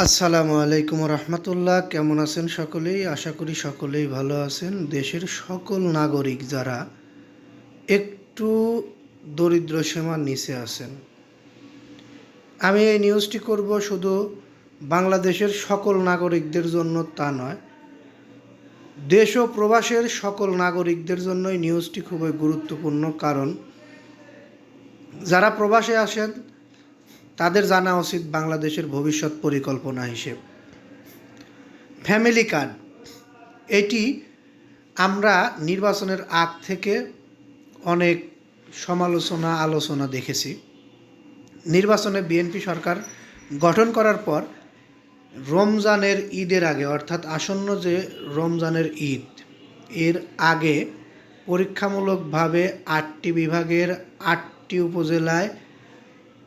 আসসালামু আলাইকুম রহমতুল্লাহ। কেমন আছেন সকলেই? আশা করি সকলেই ভালো আছেন। দেশের সকল নাগরিক যারা একটু দরিদ্র সীমার নিচে আছেন, আমি এই নিউজটি করব শুধু বাংলাদেশের সকল নাগরিকদের জন্য তা নয়, দেশ ও প্রবাসের সকল নাগরিকদের জন্যই নিউজটি খুবই গুরুত্বপূর্ণ। কারণ যারা প্রবাসে আসেন তাদের জানা উচিত বাংলাদেশের ভবিষ্যৎ পরিকল্পনা হিসেবে ফ্যামিলি কার্ড। এটি আমরা নির্বাচনের আগ থেকে অনেক সমালোচনা আলোচনা দেখেছি। নির্বাচনে বিএনপি সরকার গঠন করার পর রমজানের ঈদের আগে, অর্থাৎ আসন্ন যে রমজানের ঈদ, এর আগে পরীক্ষামূলকভাবে 8টি বিভাগের 8টি উপজেলায়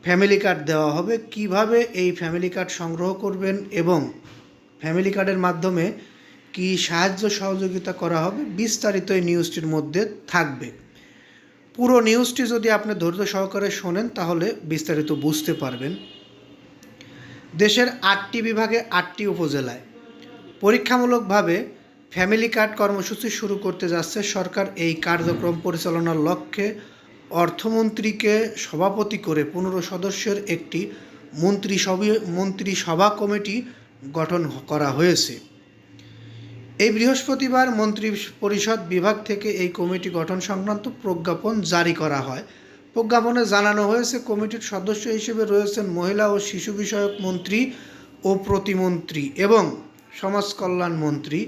ফ্যামিলি কার্ড দেওয়া হবে। কিভাবে এই ফ্যামিলি কার্ড সংগ্রহ করবেন এবং ফ্যামিলি কার্ডের মাধ্যমে কি সাহায্য সহযোগিতা করা হবে, বিস্তারিত এই নিউজটির মধ্যে থাকবে। পুরো নিউজটি যদি আপনি ধৈর্য সহকারে শোনেন তাহলে বিস্তারিত বুঝতে পারবেন। দেশের 8টি বিভাগে 8টি উপজেলায় পরীক্ষামূলকভাবে ফ্যামিলি কার্ড কর্মসূচি শুরু করতে যাচ্ছে সরকার। এই কার্যক্রম পরিচালনার লক্ষ্যে অর্থমন্ত্রীকে সভাপতি করে 15 সদস্যের একটি মন্ত্রিসভা কমিটি গঠন করা হয়েছে। এই বৃহস্পতিবার মন্ত্রী পরিষদ বিভাগ থেকে এই কমিটি গঠন সংক্রান্ত প্রজ্ঞাপন জারি করা হয়। প্রজ্ঞাপনে জানানো হয়েছে, কমিটির সদস্য হিসেবে রয়েছেন মহিলা ও শিশু বিষয়ক মন্ত্রী ও প্রতিমন্ত্রী এবং সমাজ কল্যাণ মন্ত্রী।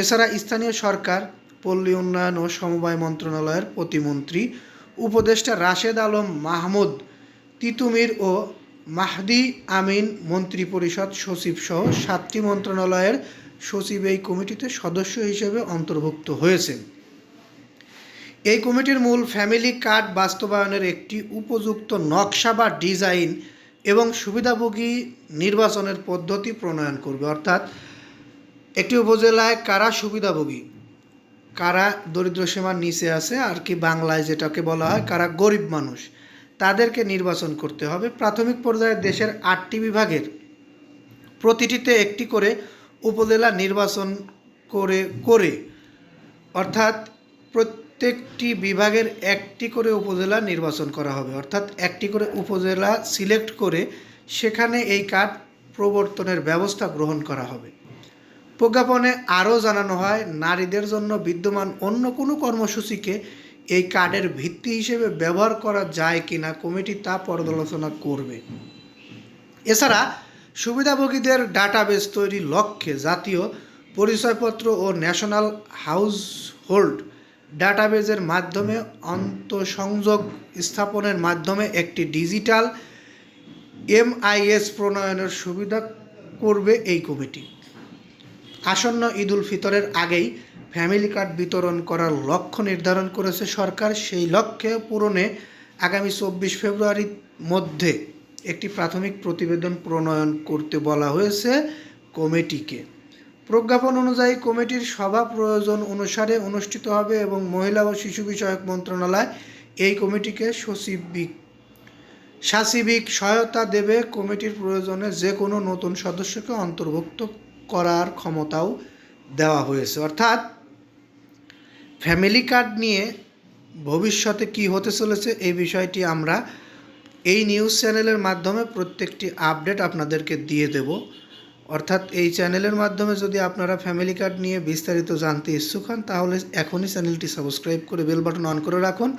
এছাড়া স্থানীয় সরকার, পল্লী উন্নয়ন ও সমবায় মন্ত্রণালয়ের প্রতিমন্ত্রী, উপদেষ্টা রাশেদ আলম মাহমুদ তিতুমির ও মাহদি আমিন, মন্ত্রিপরিষদ সচিব সহ 7টি মন্ত্রণালয়ের সচিব এই কমিটিতে সদস্য হিসেবে অন্তর্ভুক্ত হয়েছেন। এই কমিটির মূল ফ্যামিলি কার্ড বাস্তবায়নের একটি উপযুক্ত নকশা বা ডিজাইন এবং সুবিধাভোগী নির্বাচনের পদ্ধতি প্রণয়ন করবে। অর্থাৎ একটি উপজেলায় কারা সুবিধাভোগী, কারা দরিদ্র সীমার নিচে আছে, আর কি বাংলায় যেটাকে বলা হয় কারা গরিব মানুষ, তাদেরকে নির্বাচন করতে হবে। প্রাথমিক পর্যায়ে দেশের 8টি বিভাগের প্রতিটিতে একটি করে উপজেলা নির্বাচন করে অর্থাৎ প্রত্যেকটি বিভাগের একটি করে উপজেলা নির্বাচন করা হবে। অর্থাৎ একটি করে উপজেলা সিলেক্ট করে সেখানে এই কার্ড প্রবর্তনের ব্যবস্থা গ্রহণ করা হবে। প্রজ্ঞাপনে আরও জানানো হয়, নারীদের জন্য বিদ্যমান অন্য কোনো কর্মসূচিকে এই কার্ডের ভিত্তি হিসেবে ব্যবহার করা যায় কিনা কমিটি তা পর্যালোচনা করবে। এছাড়া সুবিধাভোগীদের ডাটাবেস তৈরির লক্ষ্যে জাতীয় পরিচয়পত্র ও ন্যাশনাল হাউসহোল্ড ডাটাবেজের মাধ্যমে আন্তঃসংযোগ স্থাপনের মাধ্যমে একটি ডিজিটাল MIS প্রণয়নের সুবিধা করবে এই কমিটি। আসন্ন ঈদ উল ফিতরের আগেই ফ্যামিলি কার্ড বিতরণ করার লক্ষ্য নির্ধারণ করেছে সরকার। সেই লক্ষ্যে পূরণে আগামী 24 ফেব্রুয়ারির মধ্যে একটি প্রাথমিক প্রতিবেদন প্রণয়ন করতে বলা হয়েছে কমিটিকে। প্রজ্ঞাপন অনুযায়ী কমিটির সভা প্রয়োজন অনুসারে অনুষ্ঠিত হবে এবং মহিলা ও শিশু বিষয়ক মন্ত্রণালয় এই কমিটিকে সাচিবিক সহায়তা দেবে। কমিটির প্রয়োজনে যে কোনো নতুন সদস্যকে অন্তর্ভুক্ত করার ক্ষমতাও দেওয়া হয়েছে। অর্থাৎ ফ্যামিলি কার্ড নিয়ে ভবিষ্যতে কি হতে চলেছে এই বিষয়টি আমরা এই নিউজ চ্যানেলের মাধ্যমে প্রত্যেকটি আপডেট আপনাদেরকে দিয়ে দেব। অর্থাৎ এই চ্যানেলের মাধ্যমে যদি আপনারা ফ্যামিলি কার্ড নিয়ে বিস্তারিত জানতে ইচ্ছুক হন তাহলে এখনই চ্যানেলটি সাবস্ক্রাইব করে বেল বাটন অন করে রাখুন।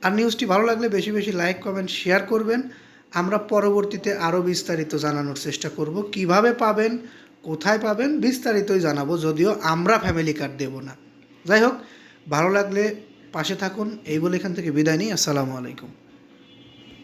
আর নিউজটি ভালো লাগলে বেশি বেশি লাইক, কমেন্ট, শেয়ার করবেন। আমরা পরবর্তীতে আরও বিস্তারিত জানানোর চেষ্টা করব। কিভাবে পাবেন, কোথায় পাবেন, বিস্তারিতই জানাবো, যদিও আমরা ফ্যামিলি কার্ড দেব না। যাই হোক, ভালো লাগলে পাশে থাকুন এই বলে এখান থেকে বিদায় নিই। আসসালামু আলাইকুম।